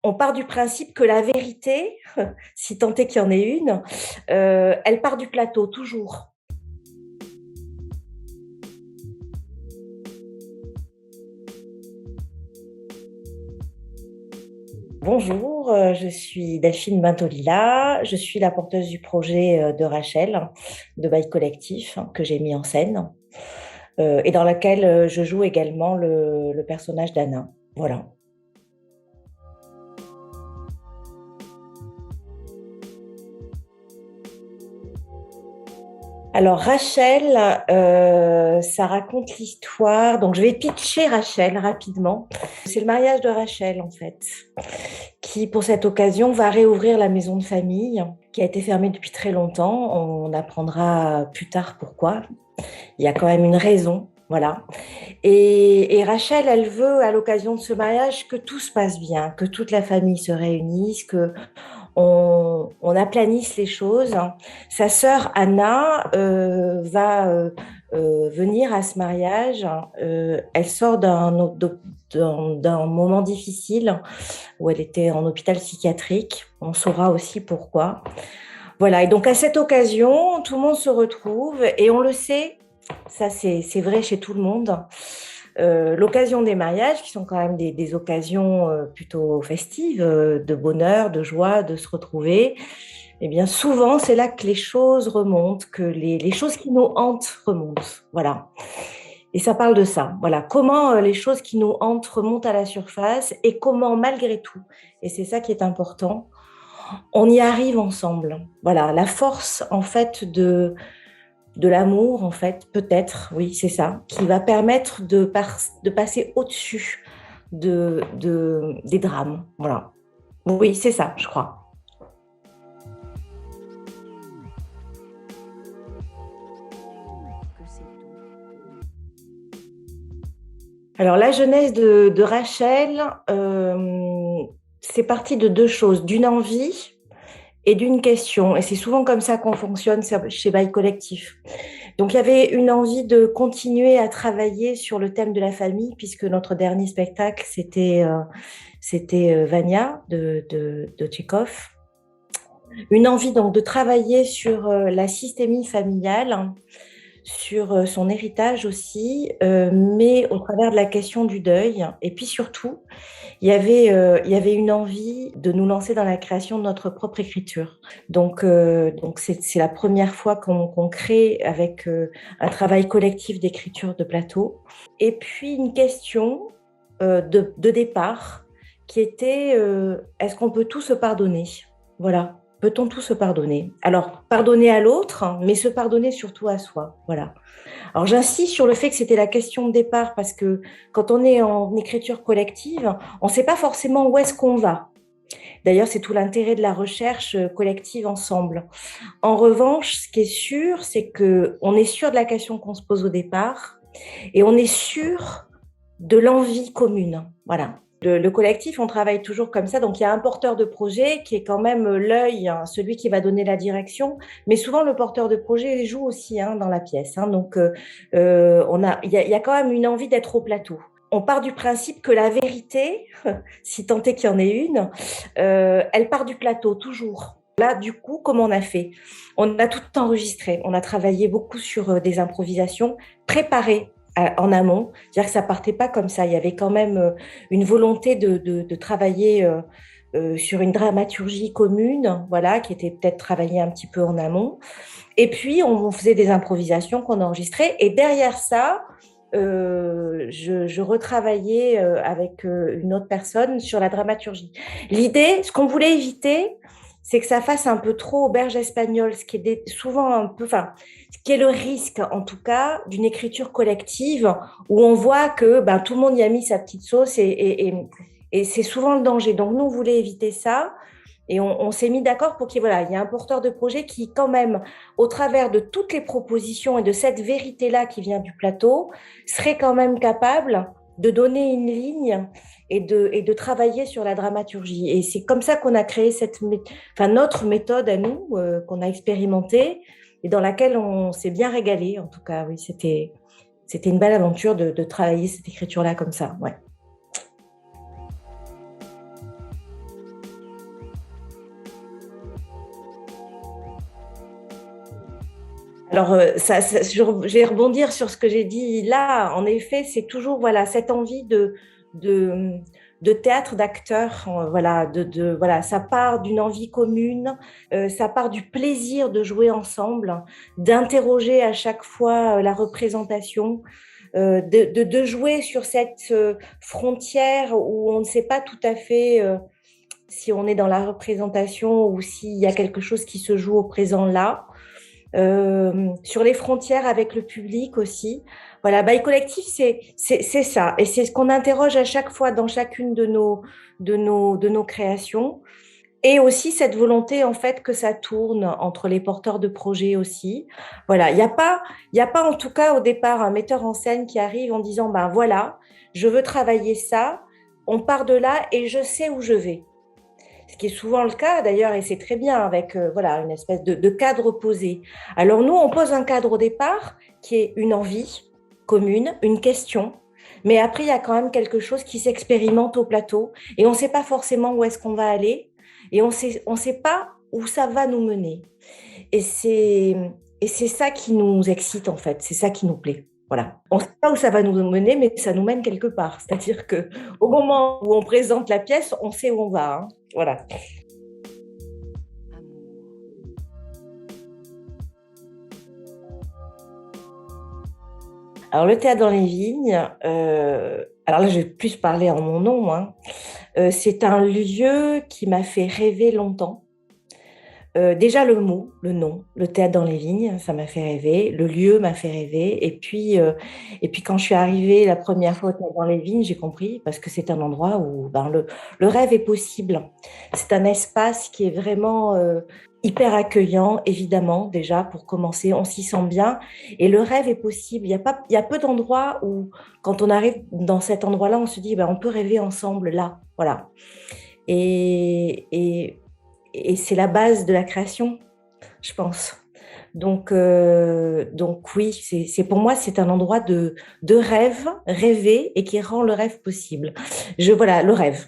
On part du principe que la vérité, si tant est qu'il y en ait une, elle part du plateau, toujours. Bonjour, je suis Delphine Bintolila, je suis la porteuse du projet de Rachel, de Bail Collectif, que j'ai mis en scène, et dans laquelle je joue également le personnage d'Anna. Voilà. Alors Rachel, ça raconte l'histoire. Donc je vais pitcher Rachel rapidement. C'est le mariage de Rachel en fait, qui pour cette occasion va réouvrir la maison de famille qui a été fermée depuis très longtemps. On apprendra plus tard pourquoi. Il y a quand même une raison. Voilà. Et Rachel, elle veut, à l'occasion de ce mariage, que tout se passe bien, que toute la famille se réunisse, que on aplanisse les choses. Sa sœur Anna va venir à ce mariage. Elle sort d'un moment difficile où elle était en hôpital psychiatrique. On saura aussi pourquoi. Voilà, et donc à cette occasion, tout le monde se retrouve et on le sait, ça c'est vrai chez tout le monde. L'occasion des mariages, qui sont quand même des occasions plutôt festives, de bonheur, de joie, de se retrouver, eh bien souvent c'est là que les choses remontent, que les choses qui nous hantent remontent. Voilà. Et ça parle de ça. Voilà. Comment les choses qui nous hantent remontent à la surface et comment malgré tout, et c'est ça qui est important, on y arrive ensemble. Voilà. La force en fait de l'amour, en fait, peut-être, oui, c'est ça, qui va permettre de passer au-dessus des drames. Voilà. Oui, c'est ça, je crois. Alors, la jeunesse de Rachel, c'est parti de deux choses, d'une envie et d'une question. Et c'est souvent comme ça qu'on fonctionne chez Bail Collectif. Donc, il y avait une envie de continuer à travailler sur le thème de la famille, puisque notre dernier spectacle, c'était Vania de Tchekhov. Une envie donc de travailler sur la systémie familiale, hein, sur son héritage aussi, mais au travers de la question du deuil. Et puis surtout, il y avait une envie de nous lancer dans la création de notre propre écriture. Donc c'est la première fois qu'on crée avec un travail collectif d'écriture de plateau. Et puis une question de départ qui était est-ce qu'on peut tout se pardonner? Voilà. Peut-on tout se pardonner? Alors, pardonner à l'autre, hein, mais se pardonner surtout à soi. Voilà. Alors, j'insiste sur le fait que c'était la question de départ parce que quand on est en écriture collective, on ne sait pas forcément où est-ce qu'on va. D'ailleurs, c'est tout l'intérêt de la recherche collective ensemble. En revanche, ce qui est sûr, c'est qu'on est sûr de la question qu'on se pose au départ et on est sûr de l'envie commune. Voilà. Le collectif, on travaille toujours comme ça. Donc, il y a un porteur de projet qui est quand même l'œil, hein, celui qui va donner la direction. Mais souvent, le porteur de projet joue aussi hein, dans la pièce. Hein. Donc, il y a quand même une envie d'être au plateau. On part du principe que la vérité, si tant est qu'il y en ait une, elle part du plateau, toujours. Là, du coup, comment on a fait? On a tout enregistré. On a travaillé beaucoup sur des improvisations préparées en amont. C'est-à-dire que ça partait pas comme ça. Il y avait quand même une volonté de travailler sur une dramaturgie commune, voilà, qui était peut-être travaillée un petit peu en amont. Et puis, on faisait des improvisations qu'on enregistrait. Et derrière ça, je retravaillais avec une autre personne sur la dramaturgie. L'idée, ce qu'on voulait éviter, c'est que ça fasse un peu trop auberge espagnole, ce qui est souvent un peu, enfin, ce qui est le risque, en tout cas, d'une écriture collective où on voit que ben, tout le monde y a mis sa petite sauce et c'est souvent le danger. Donc, nous, on voulait éviter ça. Et on s'est mis d'accord pour qu'il voilà, il y a un porteur de projet qui, quand même, au travers de toutes les propositions et de cette vérité-là qui vient du plateau, serait quand même capable de donner une ligne et de travailler sur la dramaturgie. Et c'est comme ça qu'on a créé notre méthode à nous, qu'on a expérimentée et dans laquelle on s'est bien régalé. En tout cas, oui, c'était une belle aventure de travailler cette écriture-là comme ça. Ouais. Alors, je vais rebondir sur ce que j'ai dit là. En effet, c'est toujours voilà cette envie de, de théâtre d'acteur. Voilà, voilà, ça part d'une envie commune, ça part du plaisir de jouer ensemble, d'interroger à chaque fois la représentation, de jouer sur cette frontière où on ne sait pas tout à fait si on est dans la représentation ou s'il y a quelque chose qui se joue au présent là. Sur les frontières avec le public aussi. Voilà, Bail Collectif, c'est ça. Et c'est ce qu'on interroge à chaque fois dans chacune de nos créations. Et aussi cette volonté, en fait, que ça tourne entre les porteurs de projets aussi. Voilà, il y a pas en tout cas au départ un metteur en scène qui arrive en disant, ben voilà, je veux travailler ça, on part de là et je sais où je vais. Ce qui est souvent le cas d'ailleurs, et c'est très bien avec voilà, une espèce de cadre posé. Alors nous, on pose un cadre au départ qui est une envie commune, une question, mais après, il y a quand même quelque chose qui s'expérimente au plateau et on ne sait pas forcément où est-ce qu'on va aller et on sait pas où ça va nous mener. Et c'est ça qui nous excite en fait, c'est ça qui nous plaît. Voilà. On ne sait pas où ça va nous mener, mais ça nous mène quelque part. C'est-à-dire que au moment où on présente la pièce, on sait où on va, hein. Voilà. Alors, le théâtre dans les vignes, alors là, je vais plus parler en mon nom, hein. C'est un lieu qui m'a fait rêver longtemps. Déjà le mot, le nom, le théâtre dans les vignes, ça m'a fait rêver. Le lieu m'a fait rêver. Et puis quand je suis arrivée la première fois au théâtre dans les vignes, j'ai compris parce que c'est un endroit où ben, le rêve est possible. C'est un espace qui est vraiment hyper accueillant, évidemment, déjà pour commencer, on s'y sent bien. Et le rêve est possible. Il y a peu d'endroits où, quand on arrive dans cet endroit-là, on se dit, ben, on peut rêver ensemble là. Voilà. Et, et, et c'est la base de la création, je pense. Donc oui, c'est pour moi, c'est un endroit de rêve, rêver et qui rend le rêve possible. Voilà, le rêve.